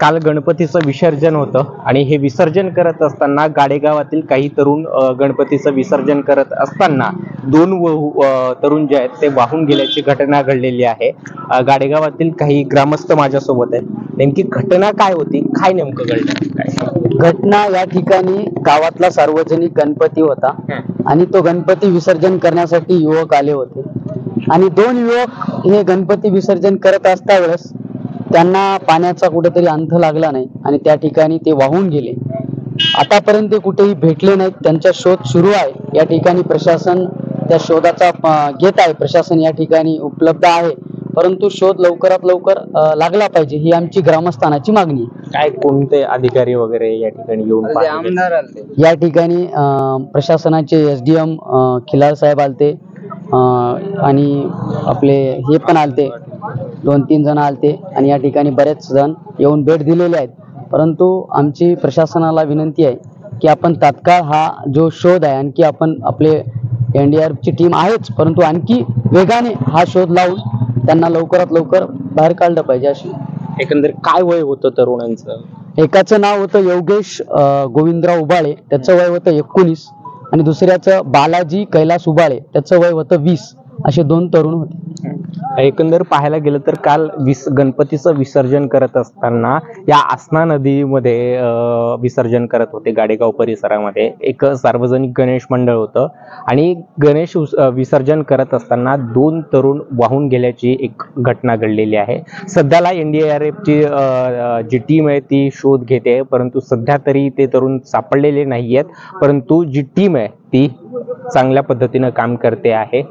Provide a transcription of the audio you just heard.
काल गणपतीचं विसर्जन होतं आणि हे विसर्जन करत असताना गाडेगावातील काही तरुण गणपतीचं विसर्जन करत असताना दोन तरुण जे आहेत ते वाहून गेल्याची घटना घडलेली आहे। गाडेगावातील काही ग्रामस्थ माझ्यासोबत आहेत। नेमकी घटना काय होती, काय नेमकं घडलं? घटना या ठिकाणी गावातला सार्वजनिक गणपती होता आणि तो गणपती विसर्जन करण्यासाठी युवक आले होते आणि दोन युवक हे गणपती विसर्जन करत असता वेळेस त्यांना पाण्याचा कुठेतरी अंत लागला नाही आणि त्या ठिकाणी ते वाहून गेले। आतापर्यंत ते कुठेही भेटले नाहीत, त्यांचा शोध सुरू आहे। या ठिकाणी प्रशासन त्या शोधाचा घेत आहे, प्रशासन या ठिकाणी उपलब्ध आहे, परंतु शोध लवकरात लवकर लागला पाहिजे ही आमची ग्रामस्थानाची मागणी आहे। काय कोणते अधिकारी वगैरे या ठिकाणी येऊन या ठिकाणी प्रशासनाचे SDM खिलार साहेब आलते आणि आपले हे पण आलते, 2-3 जण आलते आणि या ठिकाणी बरेच जण येऊन भेट दिलेले आहेत। परंतु आमची प्रशासनाला विनंती आहे की आपण तात्काळ हा जो शोध आहे, आणखी आपण आपले NDRF ची टीम आहेच, परंतु आणखी वेगाने हा शोध लावून त्यांना लवकरात लवकर बाहेर काढलं पाहिजे अशी। एकंदर काय वय होतं तरुणांचं? एकाचं नाव होतं योगेश गोविंदराव उबाळे, त्याचं वय होतं 19 आणि दुसऱ्याचं बालाजी कैलास उबाळे, त्याचं वय होतं 20 असे दोन तरुण होते। एकंदर पाहायला गेलं तर काल गणपतीचं विसर्जन करत असताना या आसना नदीमध्ये विसर्जन करत होते। गाडेगाव परिसरामध्ये एक सार्वजनिक गणेश मंडळ होतं आणि गणेश विसर्जन करत असताना दोन तरुण वाहून गेल्याची एक घटना घडलेली आहे। सध्याला NDRF ची जी टीम आहे ती शोध घेते, परंतु सध्या तरी ते तरुण सापडलेले नाहीयेत, परंतु जी टीम आहे ती चांगल्या पद्धतीनं काम करते आहे।